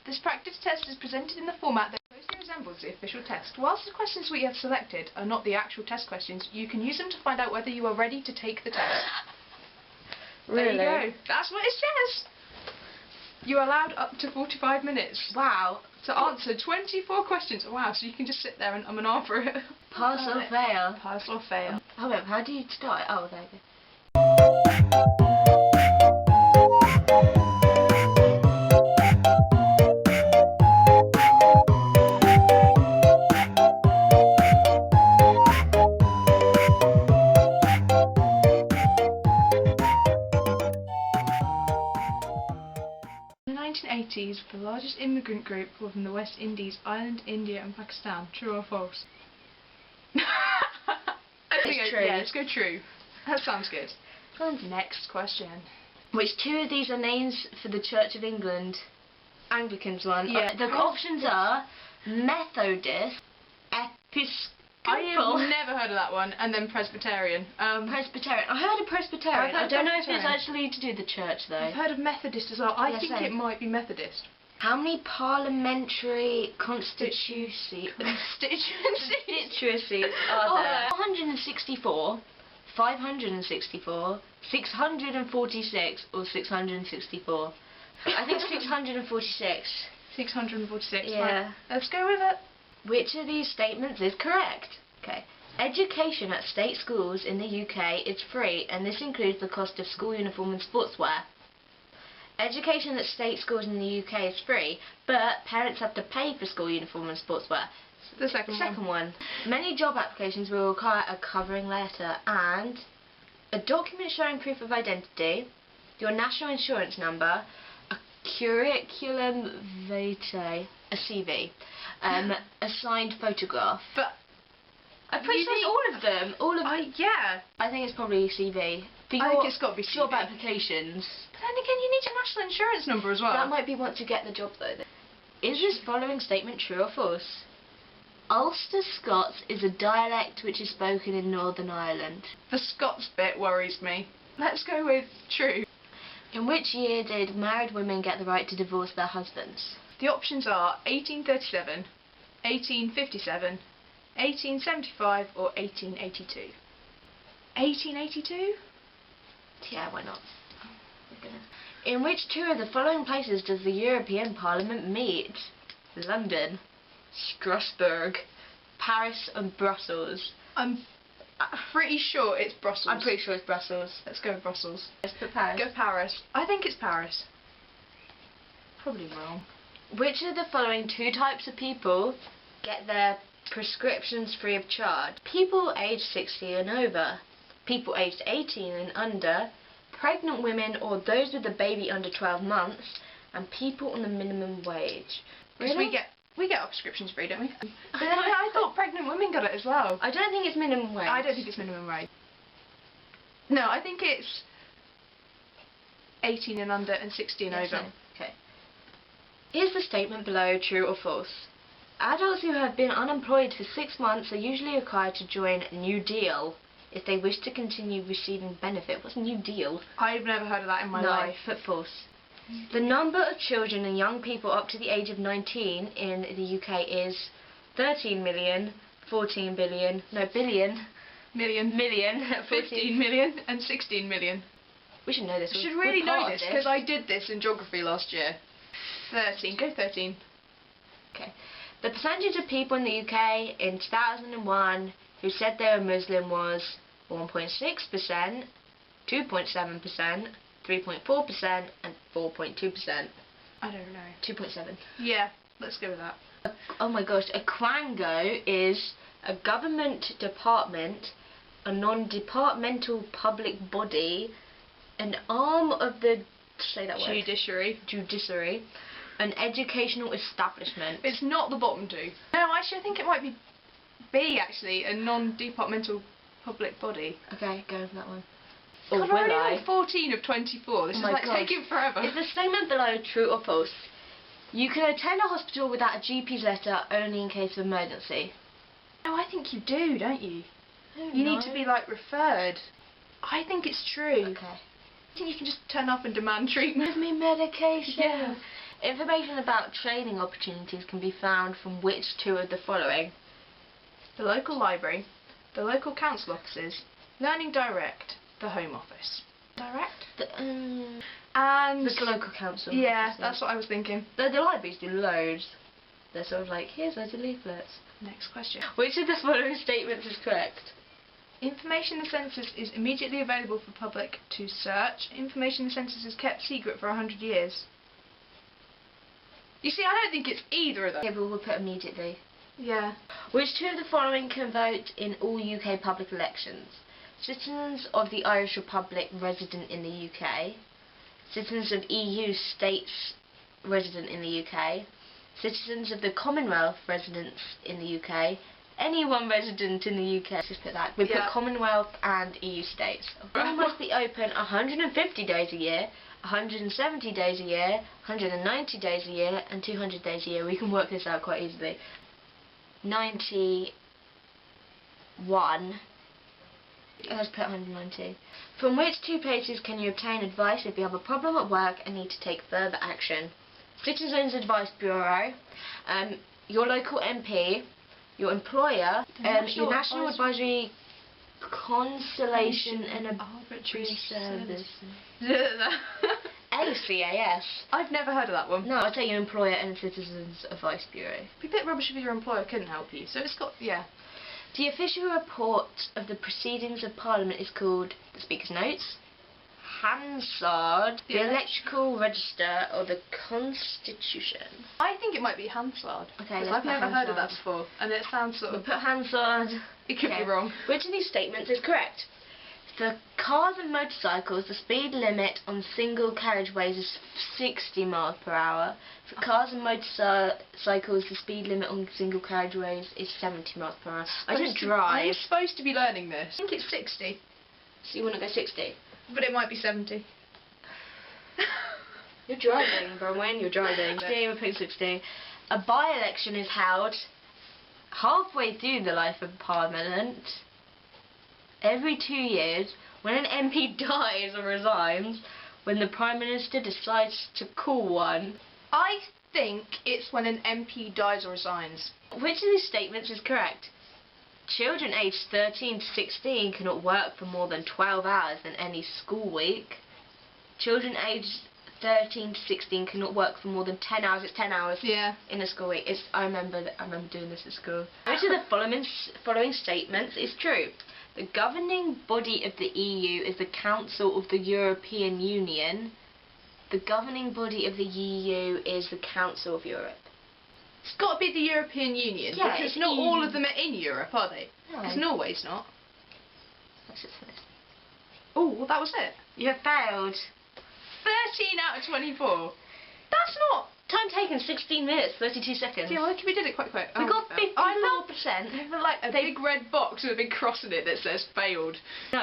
This practice test is presented in the format that closely resembles the official test. Whilst the questions we have selected are not the actual test questions, you can use them to find out whether you are ready to take the test. Really? There you go. That's what it says. You are allowed up to 45 minutes. Wow. To answer 24 questions. Wow, so you can just sit there and an answer it. Pass or fail? Pass or fail. Hold up, how do you start? Oh, there you go. In the 1980s, the largest immigrant group were from the West Indies, Ireland, India and Pakistan. True or false? It's true. Yeah, let's go true. That sounds good. Next question. Which two of these are names for the Church of England? Anglicans one. Yeah. The options are Methodist, Episcopal. I have never heard of that one, and then Presbyterian. Presbyterian. I heard of Presbyterian. I've heard I don't know if Presbyterian. it's actually to do with the church though. I've heard of Methodist as well. I Yeah, think same. it might be Methodist. How many parliamentary constituencies are there? 464, 564, 646 or 664? I think 646. 646. Yeah. Right. Let's go with it. Which of these statements is correct? Okay. Education at state schools in the UK is free, and this includes the cost of school uniform and sportswear. Education at state schools in the UK is free, but parents have to pay for school uniform and sportswear. The second one. Many job applications will require a covering letter and a document showing proof of identity, your national insurance number, a curriculum vitae, a CV, a signed photograph. But I'm pretty sure it's all of them. yeah. I think it's probably CV. I think it's got to be job CV. applications. But then again, you need your national insurance number as well. That might be once you get the job though. Is this following statement true or false? Ulster Scots is a dialect which is spoken in Northern Ireland. The Scots bit worries me. Let's go with true. In which year did married women get the right to divorce their husbands? The options are 1837, 1857, 1875 or 1882. 1882? Yeah, why not? In which two of the following places does the European Parliament meet? London, Strasbourg, Paris and Brussels. I'm pretty sure it's Brussels. I'm pretty sure it's Brussels. Let's go with Brussels. Let's put Paris. Go Paris. I think it's Paris. Probably wrong. Which of the following two types of people get their prescriptions free of charge? People aged 60 and over, people aged 18 and under, pregnant women or those with a baby under 12 months, and people on the minimum wage. Really? We get our prescriptions free, don't we? But then I thought pregnant women got it as well. I don't think it's minimum wage. I don't think it's minimum wage. No, I think it's 18 and under and 60 and over. Same. Okay. Is the statement below true or false? Adults who have been unemployed for 6 months are usually required to join New Deal if they wish to continue receiving benefit. What's New Deal? I've never heard of that in my life. Put false. The number of children and young people up to the age of 19 in the UK is 13 million, 14 billion, no billion, Million, 15 million and 16 million. We should know this. We should really know this because I did this in geography last year. 13. Go 13. Okay. The percentage of people in the UK in 2001 who said they were Muslim was 1.6%, 2.7%, 3.4% and 4.2%. I don't know. 2.7. Yeah, let's go with that. Oh my gosh, a quango is a government department, a non-departmental public body, an arm of the, say that word. Judiciary, an educational establishment. It's not the bottom two. No, actually I think it might be B actually, a non-departmental public body. Okay, go with that one. God, Or we're will only I? on 14 of 24. This is like taking forever. Is the statement below true or false? You can attend a hospital without a GP's letter only in case of emergency. No, I think you do, don't you? You need to be like referred. I think it's true. Okay. I think you can just turn up and demand treatment. Give me medication. Yeah. Information about training opportunities can be found from which two of the following? The local library, the local council offices, Learning Direct, the Home Office. Direct? And The local council. yeah, offices. that's what I was thinking. The libraries do loads. They're sort of like, here's loads of leaflets. Next question. Which of the following statements is correct? Information in the census is immediately available for public to search. Information in the census is kept secret for 100 years. You see, I don't think it's either of them. Okay, but we'll put immediately. Yeah. Which two of the following can vote in all UK public elections? Citizens of the Irish Republic resident in the UK, citizens of EU states resident in the UK, citizens of the Commonwealth residents in the UK, anyone resident in the UK. Let's just put that. We put Commonwealth and EU states. All must be open 150 days a year, 170 days a year, 190 days a year, and 200 days a year. We can work this out quite easily. 91. Let's put 190. From which two places can you obtain advice if you have a problem at work and need to take further action? Citizens Advice Bureau, your local MP, your employer, your National Advisory Consolation and Arbitrary Service. ACAS. I've never heard of that one. No, I'd say your employer and Citizens Advice Bureau. It'd be a bit rubbish if your employer couldn't help you. So it's got, yeah. The official report of the proceedings of Parliament is called the Speaker's Notes, Hansard, the Electoral Register, or the Constitution. I think it might be Hansard. Okay, I've never heard of that before, and it sounds sort We'll of. put Hansard. It could be wrong. Which of these statements is correct? For cars and motorcycles, the speed limit on single carriageways is 60 miles per hour. For cars and motorcycles, the speed limit on single carriageways is 70 miles per hour. I didn't drive. I'm supposed to be learning this. I think it's 60. So you want to go 60? But it might be 70. You're driving, Bronwen, you're driving. We're putting 60. A by-election is held halfway through the life of Parliament, every 2 years, when an MP dies or resigns, when the Prime Minister decides to call one. I think it's when an MP dies or resigns. Which of these statements is correct? Children aged 13 to 16 cannot work for more than 12 hours in any school week. Children aged 13 to 16 cannot work for more than 10 hours. It's 10 hours in a school week. I remember doing this at school. Which of the following statements is true? The governing body of the EU is the Council of the European Union. The governing body of the EU is the Council of Europe. It's got to be the European Union, because not all of them are in Europe, are they? Because Norway's not. That's it. Oh, well, that was it. You have failed. 13 out of 24. That's not. Time taken 16 minutes, 32 seconds. Yeah, well, we did it quite quick. We got 54%. I felt like a big red box with a big cross in it that says failed. No.